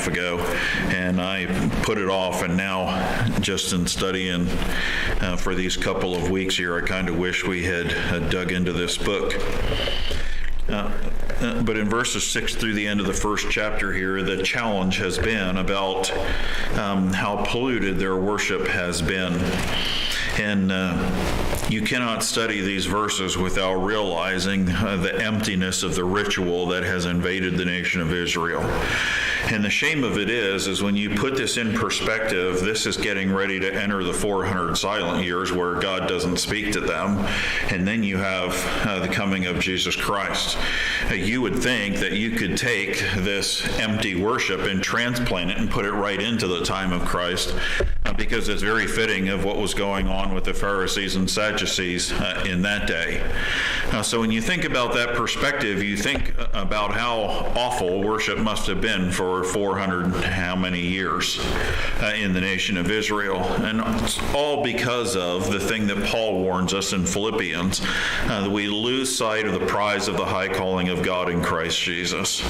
half ago, and I put it off, and now just in studying for these couple of weeks here, I kind of wish we had dug into this book. But in verses 6 through the end of the first chapter here, the challenge has been about how polluted their worship has been. And you cannot study these verses without realizing the emptiness of the ritual that has invaded the nation of Israel. And the shame of it is when you put this in perspective, this is getting ready to enter the 400 silent years where God doesn't speak to them. And then you have the coming of Jesus Christ. You would think that you could take this empty worship and transplant it and put it right into the time of Christ, because it's very fitting of what was going on with the Pharisees and Sadducees in that day. So when you think about that perspective, you think about how awful worship must have been for 400 how many years in the nation of Israel. And it's all because of the thing that Paul warns us in Philippians, that we lose sight of the prize of the high calling of God in Christ Jesus.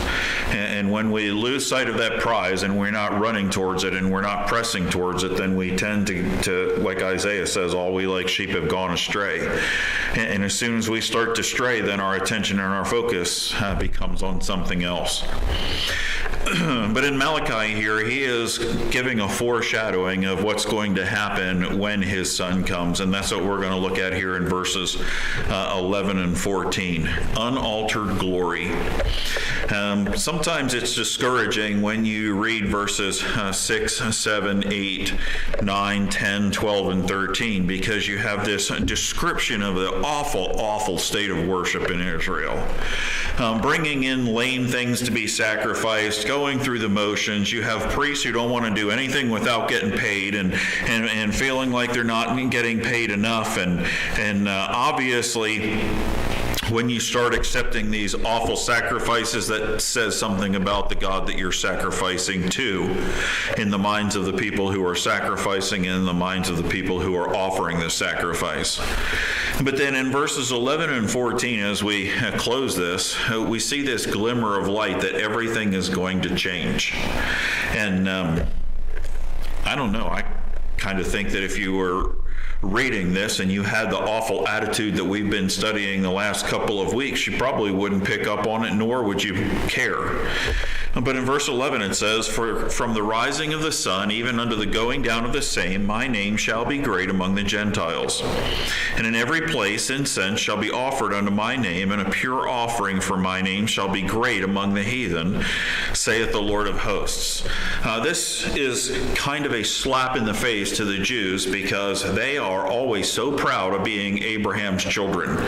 And when we lose sight of that prize and we're not running towards it and we're not pressing towards it, then we tend to, like Isaiah says, all we like sheep have gone astray. And as soon as we start to stray, then our attention and our focus becomes on something else. But in Malachi here, he is giving a foreshadowing of what's going to happen when his son comes. And that's what we're going to look at here in verses 11 and 14. Unaltered glory. Sometimes it's discouraging when you read verses 6, 7, 8, 9, 10, 12, and 13, because you have this description of the awful, awful state of worship in Israel. Bringing in lame things to be sacrificed, going through the motions. You have priests who don't want to do anything without getting paid and feeling like they're not getting paid enough. And obviously, when you start accepting these awful sacrifices, that says something about the God that you're sacrificing to in the minds of the people who are sacrificing and in the minds of the people who are offering the sacrifice. But then in verses 11 and 14, as we close this, we see this glimmer of light that everything is going to change. And I don't know, I kind of think that if you were reading this and you had the awful attitude that we've been studying the last couple of weeks, you probably wouldn't pick up on it, nor would you care. But in verse 11 it says, "For from the rising of the sun, even unto the going down of the same, my name shall be great among the Gentiles. And in every place incense shall be offered unto my name, and a pure offering for my name shall be great among the heathen, saith the Lord of hosts." This is kind of a slap in the face to the Jews, because they are always so proud of being Abraham's children.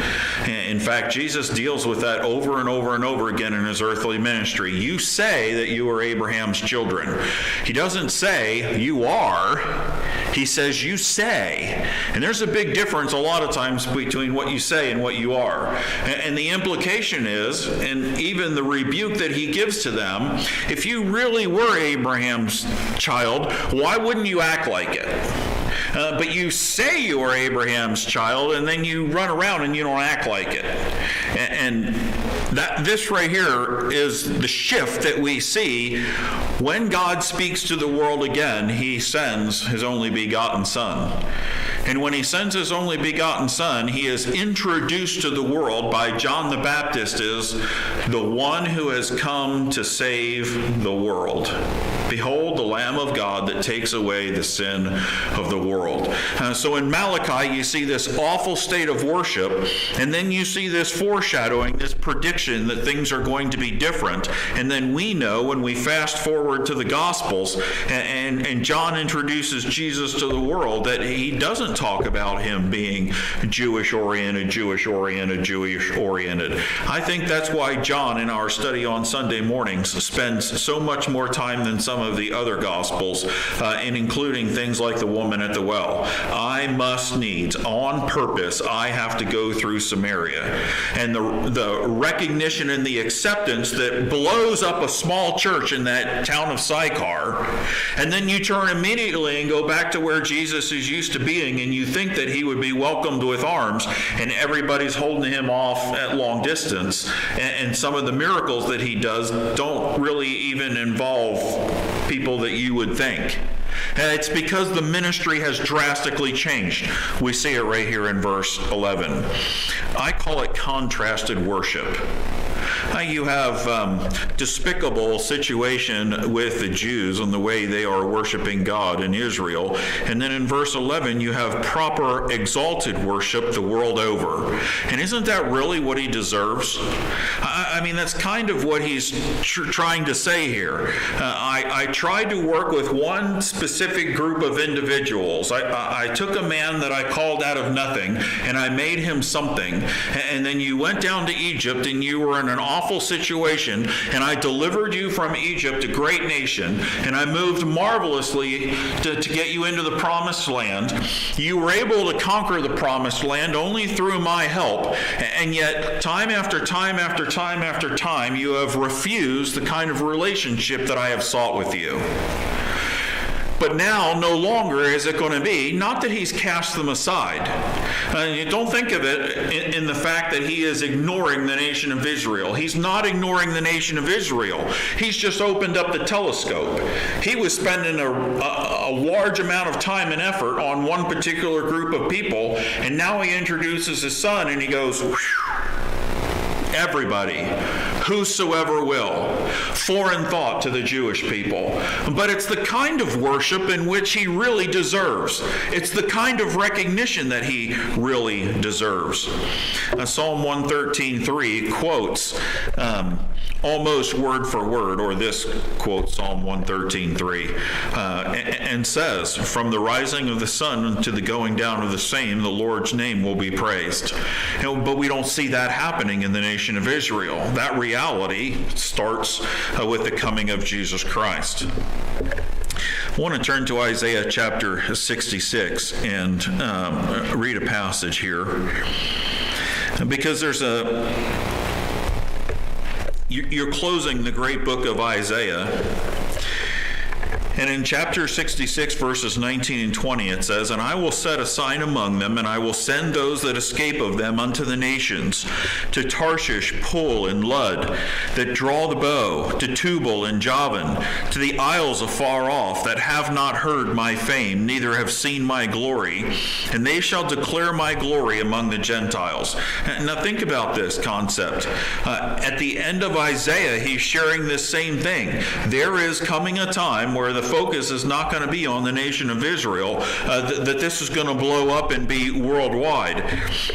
In fact, Jesus deals with that over and over and over again in his earthly ministry. You say that you are Abraham's children. He doesn't say you are. He says you say. And there's a big difference a lot of times between what you say and what you are. And the implication is, and even the rebuke that he gives to them, if you really were Abraham's child, why wouldn't you act like it? But you say you are Abraham's child, and then you run around and you don't act like it. And this right here is the shift that we see when God speaks to the world again. He sends his only begotten Son. And when he sends his only begotten Son, he is introduced to the world by John the Baptist as the one who has come to save the world. Behold, the Lamb of God that takes away the sin of the world. So in Malachi, you see this awful state of worship, and then you see this foreshadowing, this prediction that things are going to be different. And then we know when we fast forward to the Gospels, and John introduces Jesus to the world, that he doesn't talk about him being Jewish-oriented. I think that's why John, in our study on Sunday mornings, spends so much more time than some of the other Gospels in including things like the woman at the well. I must needs, on purpose, I have to go through Samaria. And the recognition and the acceptance that blows up a small church in that town of Sychar, and then you turn immediately and go back to where Jesus is used to being, and you think that he would be welcomed with arms, and everybody's holding him off at long distance. And some of the miracles that he does don't really even involve people that you would think. And it's because the ministry has drastically changed. We see it right here in verse 11. I call it contrasted worship. You have despicable situation with the Jews and the way they are worshiping God in Israel. And then in verse 11, you have proper exalted worship the world over. And isn't that really what he deserves? I mean, that's kind of what he's trying to say here. I tried to work with one specific group of individuals. I took a man that I called out of nothing, and I made him something. And then you went down to Egypt, and you were in an awful situation, and I delivered you from Egypt, a great nation, and I moved marvelously to get you into the promised land. You were able to conquer the promised land only through my help, and yet time after time after time after time, you have refused the kind of relationship that I have sought with you. But now, no longer is it going to be, not that he's cast them aside. You don't think of it in the fact that he is ignoring the nation of Israel. He's not ignoring the nation of Israel. He's just opened up the telescope. He was spending a large amount of time and effort on one particular group of people, and now he introduces his son, and he goes, everybody, whosoever will. Foreign thought to the Jewish people. But it's the kind of worship in which he really deserves. It's the kind of recognition that he really deserves. Psalm 113:3 quotes almost word for word, or this quotes Psalm 113:3, and says, from the rising of the sun to the going down of the same, the Lord's name will be praised. But we don't see that happening in the nation of Israel. That reality starts with the coming of Jesus Christ. I want to turn to Isaiah chapter 66 and read a passage here, because you're closing the great book of Isaiah. And in chapter 66, verses 19 and 20, it says, and I will set a sign among them, and I will send those that escape of them unto the nations, to Tarshish, Pul, and Lud, that draw the bow, to Tubal and Javan, to the isles afar off, that have not heard my fame, neither have seen my glory, and they shall declare my glory among the Gentiles. Now think about this concept. At the end of Isaiah, he's sharing this same thing. There is coming a time where the focus is not going to be on the nation of Israel, that this is going to blow up and be worldwide.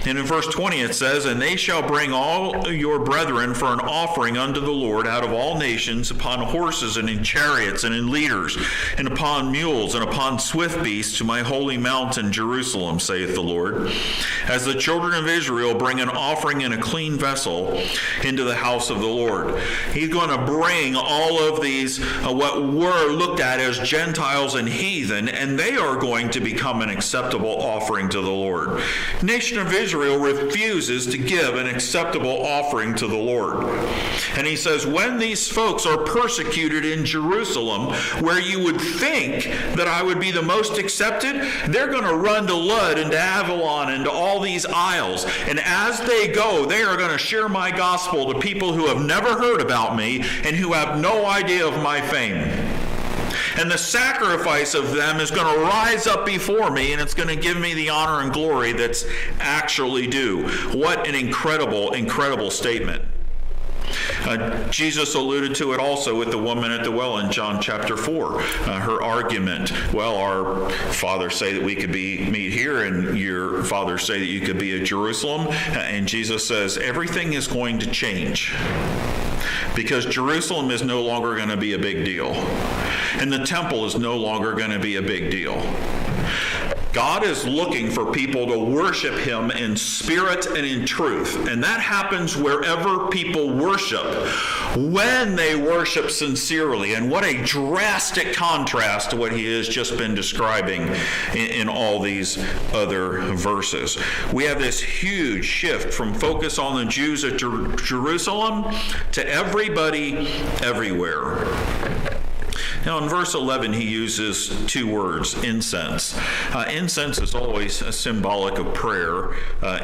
And in verse 20 it says, and they shall bring all your brethren for an offering unto the Lord out of all nations, upon horses and in chariots and in leaders, and upon mules and upon swift beasts, to my holy mountain Jerusalem, saith the Lord. As the children of Israel bring an offering in a clean vessel into the house of the Lord. He's going to bring all of these, what were looked at as Gentiles and heathen, and they are going to become an acceptable offering to the Lord. The nation of Israel refuses to give an acceptable offering to the Lord. And he says, when these folks are persecuted in Jerusalem, where you would think that I would be the most accepted, they're going to run to Lud and to Avalon and to all these isles. And as they go, they are going to share my gospel to people who have never heard about me and who have no idea of my fame. And the sacrifice of them is going to rise up before me, and it's going to give me the honor and glory that's actually due. What an incredible, incredible statement. Jesus alluded to it also with the woman at the well in John chapter 4. Her argument, well, our fathers say that we could meet here, and your fathers say that you could be at Jerusalem. And Jesus says, everything is going to change, because Jerusalem is no longer going to be a big deal. And the temple is no longer going to be a big deal. God is looking for people to worship him in spirit and in truth. And that happens wherever people worship, when they worship sincerely. And what a drastic contrast to what he has just been describing in all these other verses. We have this huge shift from focus on the Jews at Jerusalem to everybody everywhere. Now, in verse 11, he uses two words, incense. Incense is always symbolic of prayer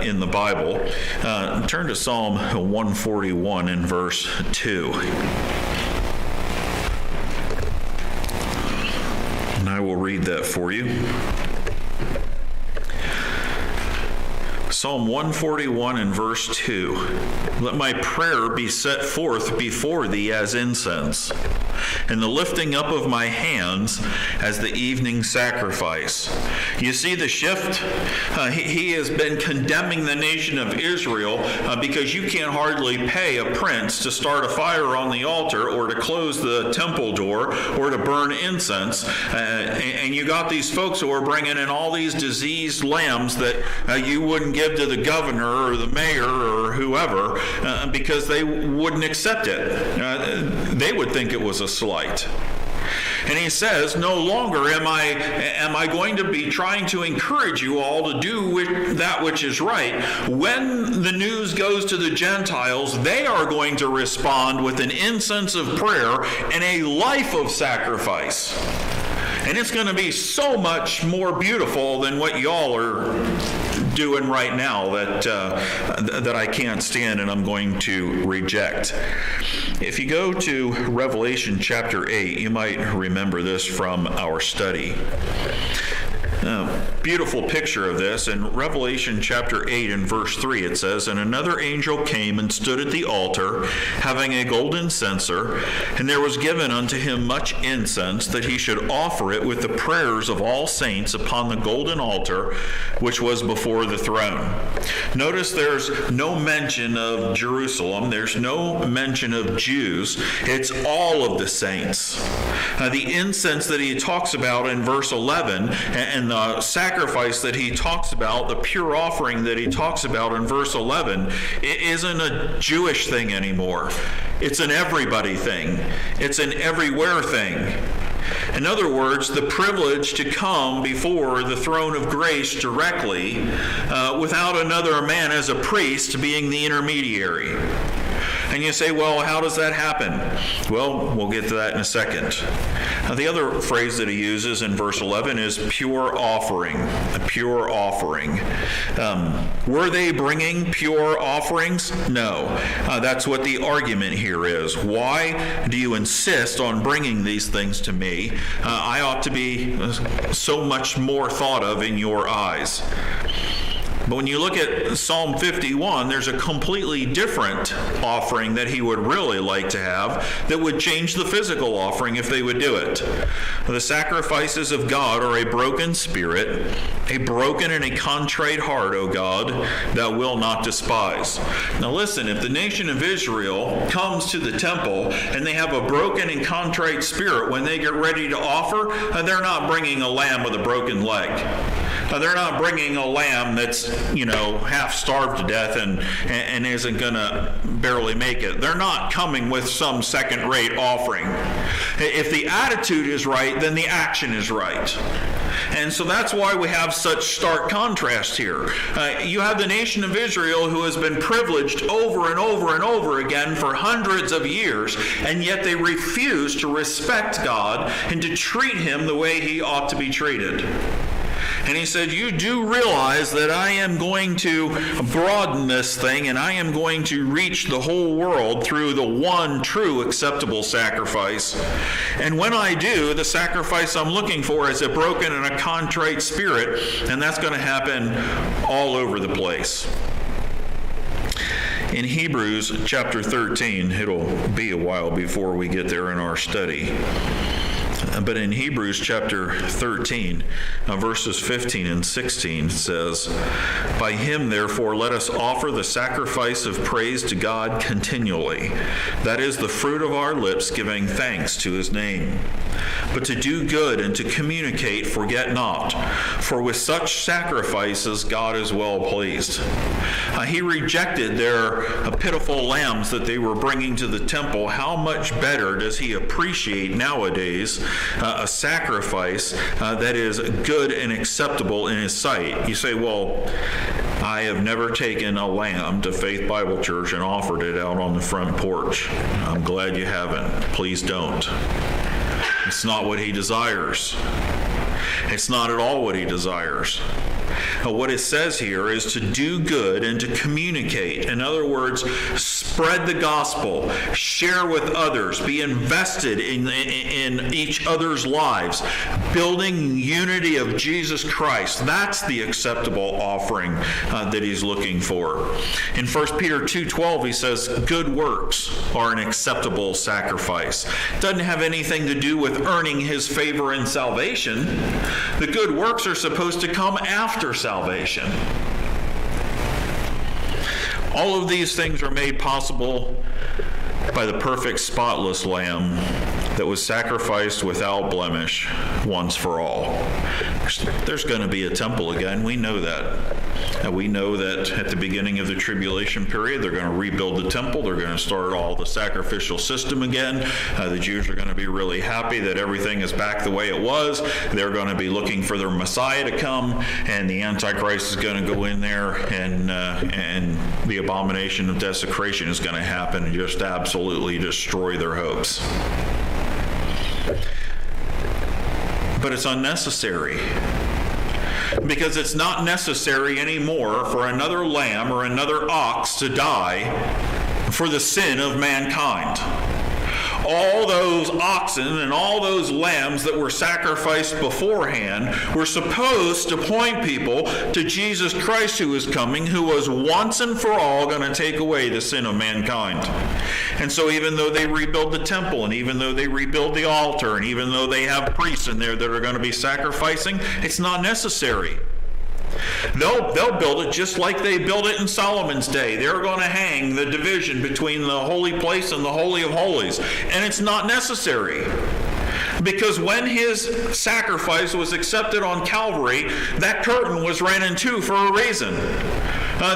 in the Bible. Turn to Psalm 141 in verse 2. will read that for you. Psalm 141 and verse 2. Let my prayer be set forth before thee as incense, and the lifting up of my hands as the evening sacrifice. You see the shift? He has been condemning the nation of Israel because you can't hardly pay a prince to start a fire on the altar or to close the temple door or to burn incense. And you got these folks who are bringing in all these diseased lambs that you wouldn't give to the governor or the mayor or whoever because they wouldn't accept it. They would think it was a slight. And he says, no longer am I going to be trying to encourage you all to do that which is right. When the news goes to the Gentiles, they are going to respond with an incense of prayer and a life of sacrifice. And it's going to be so much more beautiful than what y'all are doing right now that I can't stand and I'm going to reject. If you go to Revelation chapter 8, you might remember this from our study. Beautiful picture of this. In Revelation chapter 8 and verse 3, it says, And another angel came and stood at the altar, having a golden censer, and there was given unto him much incense, that he should offer it with the prayers of all saints upon the golden altar, which was before the throne. Notice there's no mention of Jerusalem. There's no mention of Jews. It's all of the saints. The incense that he talks about in verse 11 and the sacrifice that he talks about, the pure offering that he talks about in verse 11, it isn't a Jewish thing anymore. It's an everybody thing. It's an everywhere thing. In other words, the privilege to come before the throne of grace directly without another man as a priest being the intermediary. And you say, well, how does that happen? Well, we'll get to that in a second. Now, the other phrase that he uses in verse 11 is pure offering, a pure offering. Were they bringing pure offerings? No. That's what the argument here is. Why do you insist on bringing these things to me? I ought to be so much more thought of in your eyes. But when you look at Psalm 51, there's a completely different offering that he would really like to have that would change the physical offering if they would do it. The sacrifices of God are a broken spirit, a broken and a contrite heart, O God, thou wilt not despise. Now listen, if the nation of Israel comes to the temple and they have a broken and contrite spirit when they get ready to offer, they're not bringing a lamb with a broken leg. They're not bringing a lamb that's, half starved to death and isn't going to barely make it. They're not coming with some second-rate offering. If the attitude is right, then the action is right. And so that's why we have such stark contrast here. You have the nation of Israel who has been privileged over and over and over again for hundreds of years, and yet they refuse to respect God and to treat him the way he ought to be treated. And he said, you do realize that I am going to broaden this thing and I am going to reach the whole world through the one true acceptable sacrifice. And when I do, the sacrifice I'm looking for is a broken and a contrite spirit, and that's going to happen all over the place. In Hebrews chapter 13, it'll be a while before we get there in our study. But in Hebrews chapter 13, verses 15 and 16, it says, By him, therefore, let us offer the sacrifice of praise to God continually. That is the fruit of our lips, giving thanks to his name. But to do good and to communicate, forget not. For with such sacrifices God is well pleased. He rejected their pitiful lambs that they were bringing to the temple. How much better does he appreciate nowadays a sacrifice that is good and acceptable in his sight? You say, well, I have never taken a lamb to Faith Bible Church and offered it out on the front porch. I'm glad you haven't. Please don't. It's not what he desires. It's not at all what he desires. What it says here is to do good and to communicate. In other words, Spread the gospel. Share with others. Be invested in each other's lives. Building unity of Jesus Christ. That's the acceptable offering that he's looking for. In 1 Peter 2:12, he says, good works are an acceptable sacrifice. It doesn't have anything to do with earning his favor in salvation. The good works are supposed to come after salvation. All of these things are made possible by the perfect, spotless Lamb that was sacrificed without blemish once for all. There's going to be a temple again. We know that. And we know that at the beginning of the tribulation period, they're going to rebuild the temple. They're going to start all the sacrificial system again. The Jews are going to be really happy that everything is back the way it was. They're going to be looking for their Messiah to come, and the Antichrist is going to go in there, and the abomination of desecration is going to happen and just absolutely destroy their hopes. But it's unnecessary, because it's not necessary anymore for another lamb or another ox to die for the sin of mankind. All those oxen and all those lambs that were sacrificed beforehand were supposed to point people to Jesus Christ, who is coming, who was once and for all going to take away the sin of mankind. And so even though they rebuild the temple, and even though they rebuild the altar, and even though they have priests in there that are going to be sacrificing, it's not necessary. They'll build it just like they built it in Solomon's day. They're going to hang the division between the holy place and the Holy of Holies. And it's not necessary. Because when his sacrifice was accepted on Calvary, that curtain was rent in two for a reason.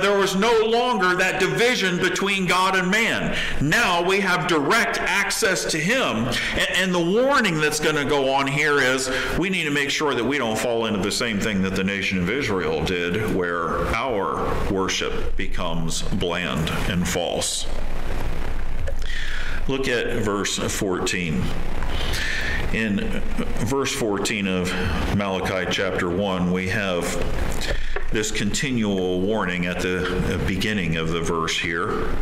There was no longer that division between God and man. Now we have direct access to him. And the warning that's going to go on here is we need to make sure that we don't fall into the same thing that the nation of Israel did, where our worship becomes bland and false. Look at verse 14. In verse 14 of Malachi chapter 1, we have this continual warning at the beginning of the verse here.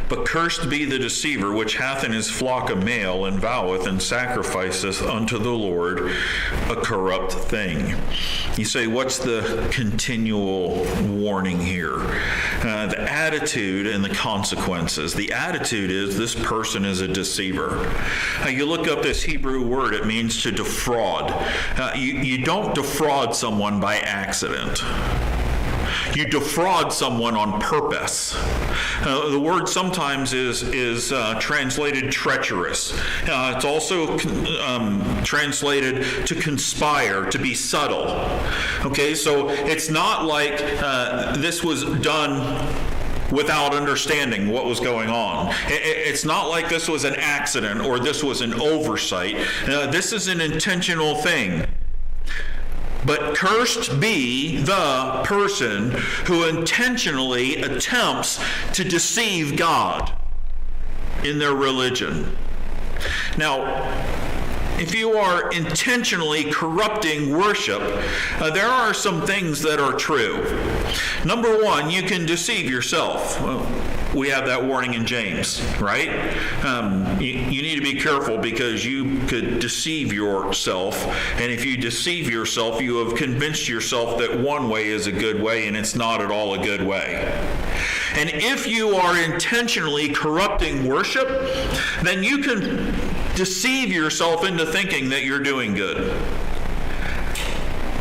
But cursed be the deceiver which hath in his flock a male, and voweth and sacrificeth unto the Lord a corrupt thing. You say, what's the continual warning here? The attitude and the consequences. The attitude is this person is a deceiver. You look up this Hebrew word, it means to defraud. You don't defraud someone by accident. You defraud someone on purpose. The word sometimes is translated treacherous. It's also translated to conspire, to be subtle. Okay, so it's not like this was done without understanding what was going on. It's not like this was an accident or this was an oversight. This is an intentional thing. But cursed be the person who intentionally attempts to deceive God in their religion. Now, if you are intentionally corrupting worship, there are some things that are true. Number one, you can deceive yourself. Well, we have that warning in James, right? You need to be careful, because you could deceive yourself. And if you deceive yourself, you have convinced yourself that one way is a good way, and it's not at all a good way. And if you are intentionally corrupting worship, then you can deceive yourself into thinking that you're doing good.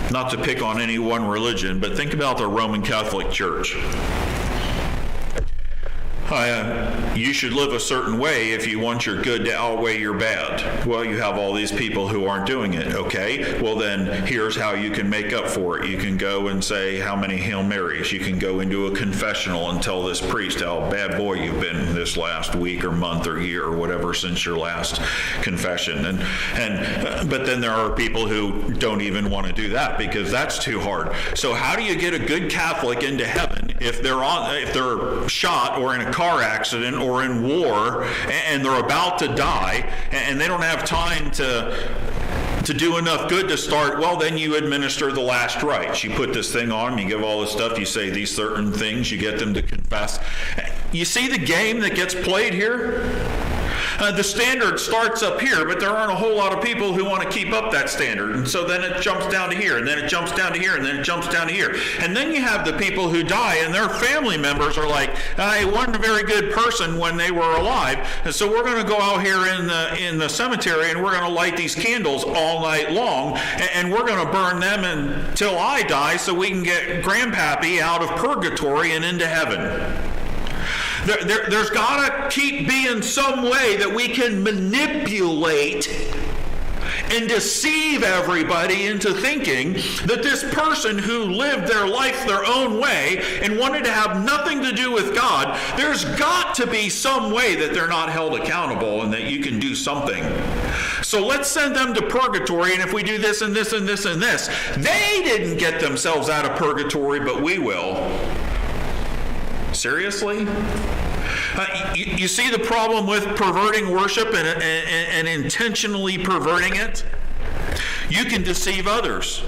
Not to pick on any one religion, but think about the Roman Catholic Church. You should live a certain way if you want your good to outweigh your bad. Well, you have all these people who aren't doing it. Okay, well then here's how you can make up for it. You can go and say how many Hail Marys. You can go into a confessional and tell this priest how bad boy you've been this last week or month or year or whatever since your last confession. But then there are people who don't even want to do that because that's too hard. So how do you get a good Catholic into heaven if they're shot or in a car accident or in war and they're about to die and they don't have time to to do enough good to start, well, then you administer the last rites. You put this thing on, you give all this stuff, you say these certain things, you get them to confess. You see the game that gets played here? The standard starts up here, but there aren't a whole lot of people who want to keep up that standard. And so then it jumps down to here, and then it jumps down to here, and then it jumps down to here. And then you have the people who die, and their family members are like, I wasn't a very good person when they were alive, and so we're going to go out here in the cemetery, and we're going to light these candles all night long, and we're going to burn them until I die so we can get Grandpappy out of purgatory and into heaven. There's got to keep being some way that we can manipulate and deceive everybody into thinking that this person who lived their life their own way and wanted to have nothing to do with God, there's got to be some way that they're not held accountable and that you can do something. So let's send them to purgatory, and if we do this and this and this and this, they didn't get themselves out of purgatory, but we will. Seriously? You see the problem with perverting worship and intentionally perverting it? You can deceive others.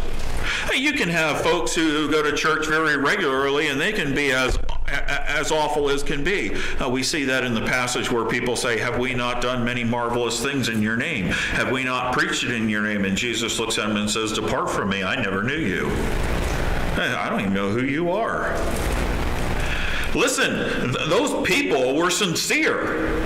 You can have folks who go to church very regularly, and they can be as awful as can be. We see that in the passage where people say, have we not done many marvelous things in your name? Have we not preached it in your name? And Jesus looks at them and says, depart from me, I never knew you. I don't even know who you are. Listen, those people were sincere.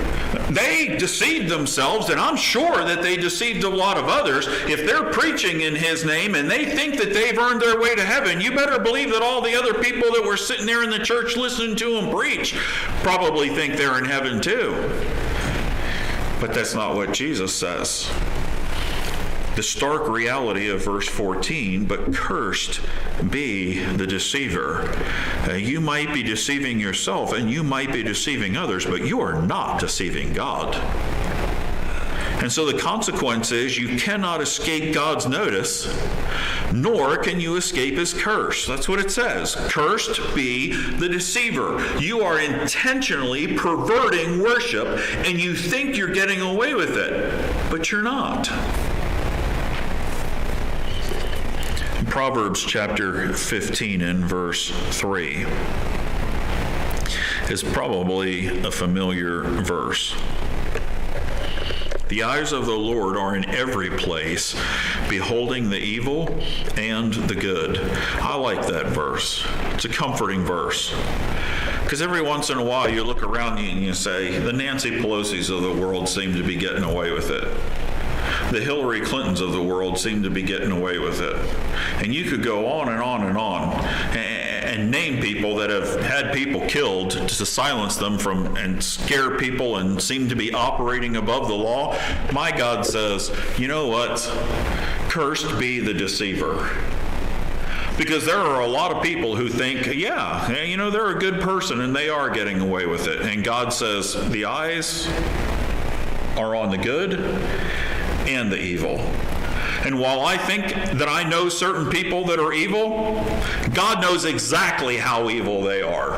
They deceived themselves, and I'm sure that they deceived a lot of others. If they're preaching in his name and they think that they've earned their way to heaven, you better believe that all the other people that were sitting there in the church listening to him preach probably think they're in heaven too. But that's not what Jesus says. The stark reality of verse 14, but cursed be the deceiver. You might be deceiving yourself and you might be deceiving others, but you are not deceiving God. And so the consequence is you cannot escape God's notice, nor can you escape his curse. That's what it says. Cursed be the deceiver. You are intentionally perverting worship, and you think you're getting away with it, but you're not. Proverbs chapter 15 and verse 3 is probably a familiar verse. The eyes of the Lord are in every place, beholding the evil and the good. I like that verse. It's a comforting verse. Because every once in a while you look around you and you say, the Nancy Pelosi's of the world seem to be getting away with it. The Hillary Clintons of the world seem to be getting away with it. And you could go on and on and on and name people that have had people killed to silence them from and scare people and seem to be operating above the law. My God says, you know what? Cursed be the deceiver. Because there are a lot of people who think, yeah, you know, they're a good person and they are getting away with it. And God says, the eyes are on the good and the evil. And while I think that I know certain people that are evil, God knows exactly how evil they are,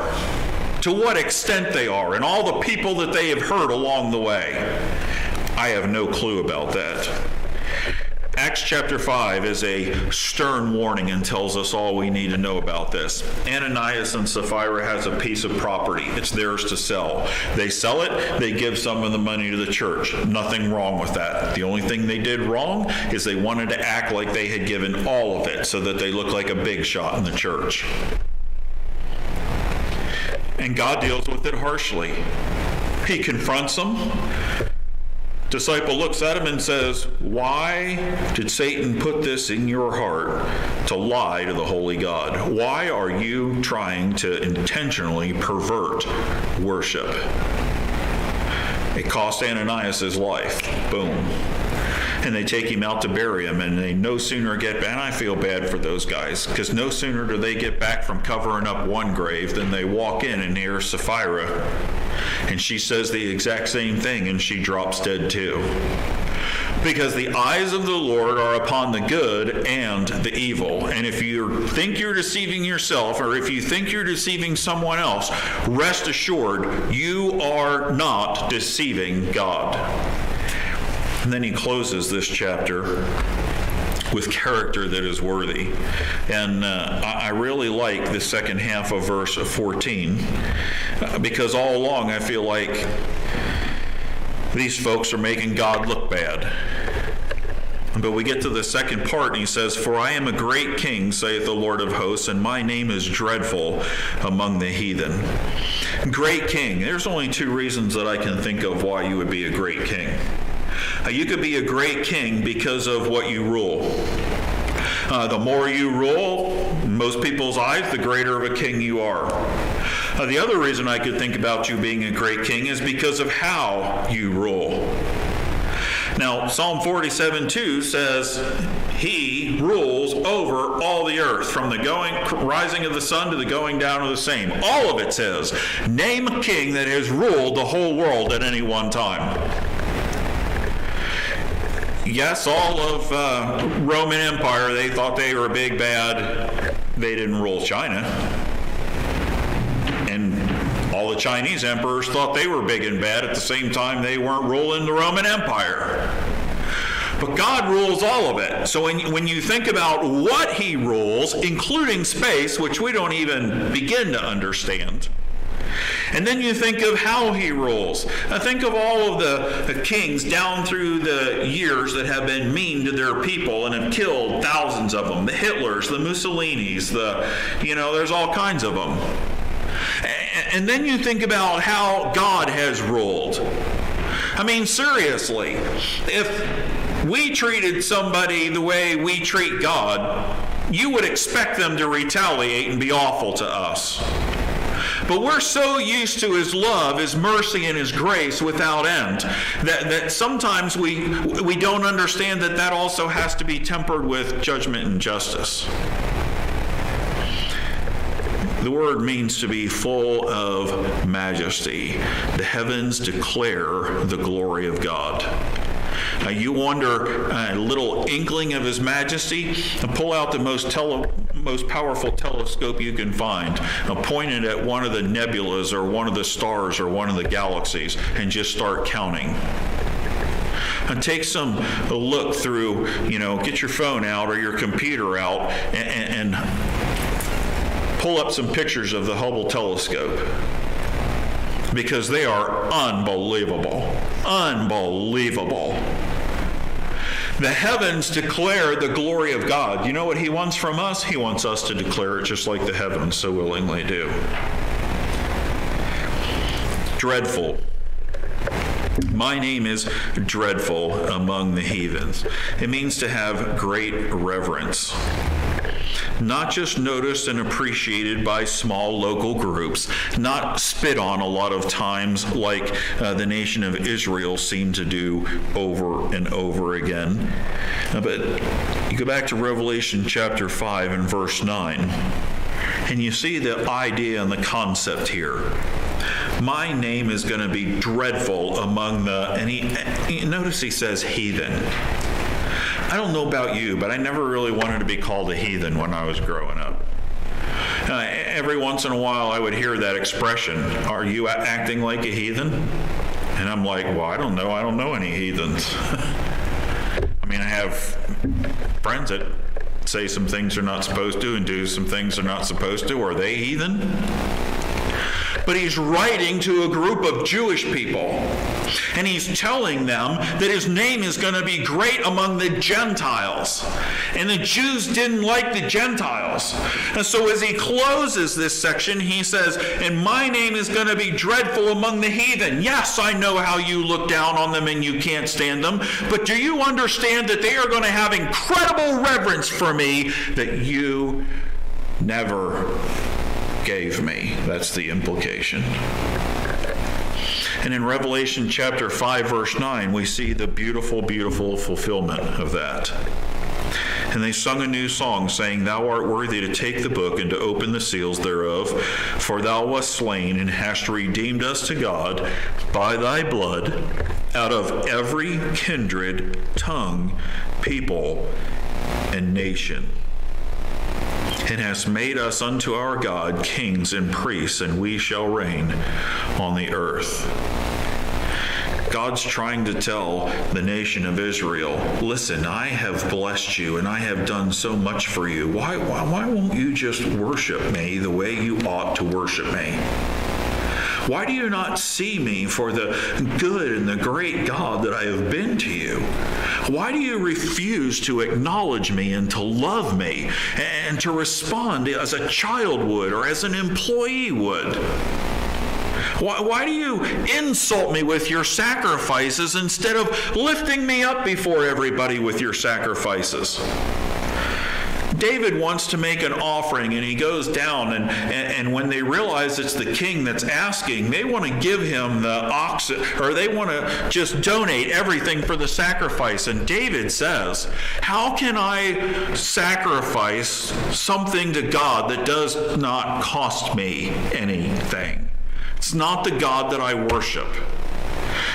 to what extent they are, and all the people that they have hurt along the way. I have no clue about that. Acts chapter 5 is a stern warning and tells us all we need to know about this. Ananias and Sapphira has a piece of property. It's theirs to sell. They sell it, they give some of the money to the church. Nothing wrong with that. The only thing they did wrong is they wanted to act like they had given all of it so that they looked like a big shot in the church. And God deals with it harshly. He confronts them. Disciple looks at him and says, why did Satan put this in your heart to lie to the holy God? Why are you trying to intentionally pervert worship? It cost Ananias his life. Boom. And they take him out to bury him, and they no sooner get back, and I feel bad for those guys, because no sooner do they get back from covering up one grave than they walk in and hear Sapphira. And she says the exact same thing, and she drops dead too. Because the eyes of the Lord are upon the good and the evil. And if you think you're deceiving yourself, or if you think you're deceiving someone else, rest assured you are not deceiving God. And then he closes this chapter with character that is worthy. And I really like the second half of verse 14, because all along I feel like these folks are making God look bad. But we get to the second part, and he says, "For I am a great king, saith the Lord of hosts, and my name is dreadful among the heathen." Great king. There's only two reasons that I can think of why you would be a great king. You could be a great king because of what you rule. The more you rule, in most people's eyes, the greater of a king you are. The other reason I could think about you being a great king is because of how you rule. Now, Psalm 47:2 says, "He rules over all the earth, from the rising of the sun to the going down of the same." All of it says, name a king that has ruled the whole world at any one time. Yes, all of Roman Empire, they thought they were big bad. They didn't rule China. And all the Chinese emperors thought they were big and bad. At the same time, they weren't ruling the Roman Empire. But God rules all of it. So when you think about what he rules, including space, which we don't even begin to understand, and then you think of how he rules. Think of all of the kings down through the years that have been mean to their people and have killed thousands of them. The Hitlers, the Mussolinis, there's all kinds of them. And then you think about how God has ruled. I mean, seriously, if we treated somebody the way we treat God, you would expect them to retaliate and be awful to us. But we're so used to his love, his mercy, and his grace without end that sometimes we don't understand that also has to be tempered with judgment and justice. The word means to be full of majesty. The heavens declare the glory of God. You wonder, a little inkling of his majesty? Pull out the most powerful telescope you can find. Point it at one of the nebulas or one of the stars or one of the galaxies and just start counting. And take a look through, get your phone out or your computer out and pull up some pictures of the Hubble telescope, because they are unbelievable. Unbelievable. The heavens declare the glory of God. You know what he wants from us? He wants us to declare it just like the heavens so willingly do. Dreadful. My name is dreadful among the heathens. It means to have great reverence. Not just noticed and appreciated by small local groups, not spit on a lot of times like the nation of Israel seemed to do over and over again. But you go back to Revelation chapter 5 and verse 9, and you see the idea and the concept here. My name is going to be dreadful among notice he says heathen. I don't know about you, but I never really wanted to be called a heathen when I was growing up. Every once in a while I would hear that expression, "Are you acting like a heathen?" And I'm like, well, I don't know any heathens. I mean, I have friends that say some things they're not supposed to and do some things they're not supposed to. Are they heathen? But he's writing to a group of Jewish people, and he's telling them that his name is going to be great among the Gentiles. And the Jews didn't like the Gentiles. And so as he closes this section, he says, "And my name is going to be dreadful among the heathen." Yes, I know how you look down on them and you can't stand them, but do you understand that they are going to have incredible reverence for me that you never gave me? That's the implication. And in Revelation chapter 5 verse 9, we see the beautiful, beautiful fulfillment of that. And they sung a new song, saying, "Thou art worthy to take the book and to open the seals thereof, for thou wast slain and hast redeemed us to God by thy blood out of every kindred, tongue, people, and nation. And hast made us unto our God kings and priests, and we shall reign on the earth." God's trying to tell the nation of Israel, listen, I have blessed you and I have done so much for you. Why won't you just worship me the way you ought to worship me? Why do you not see me for the good and the great God that I have been to you? Why do you refuse to acknowledge me and to love me and to respond as a child would or as an employee would? Why do you insult me with your sacrifices instead of lifting me up before everybody with your sacrifices? David wants to make an offering, and he goes down, and when they realize it's the king that's asking, they want to give him the oxen, or they want to just donate everything for the sacrifice. And David says, how can I sacrifice something to God that does not cost me anything? It's not the God that I worship.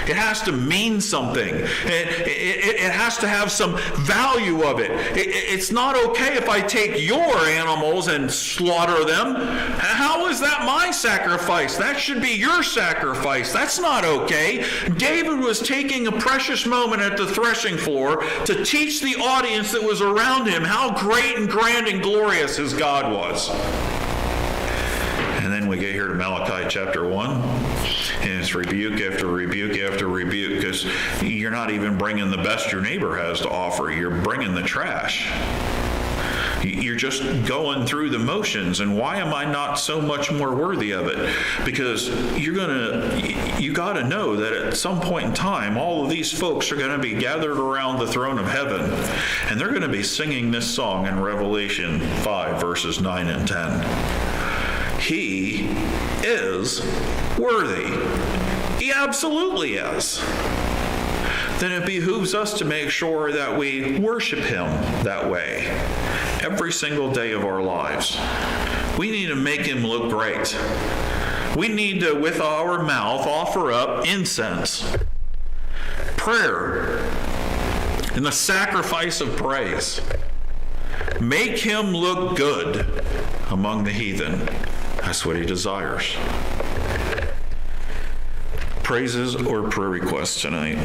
It has to mean something. It has to have some value of it. It's not okay if I take your animals and slaughter them. How is that my sacrifice? That should be your sacrifice. That's not okay. David was taking a precious moment at the threshing floor to teach the audience that was around him how great and grand and glorious his God was. And then we get here to Malachi chapter 1, and it's rebuke after rebuke after rebuke, because you're not even bringing the best your neighbor has to offer. You're bringing the trash. You're just going through the motions, and why am I not so much more worthy of it? Because you got to know that at some point in time, all of these folks are going to be gathered around the throne of heaven, and they're going to be singing this song in Revelation 5, verses 9 and 10. He is worthy. He absolutely is. Then it behooves us to make sure that we worship him that way every single day of our lives. We need to make him look great. We need to, with our mouth, offer up incense, prayer, and the sacrifice of praise. Make him look good among the heathen. That's what he desires. Praises or prayer requests tonight?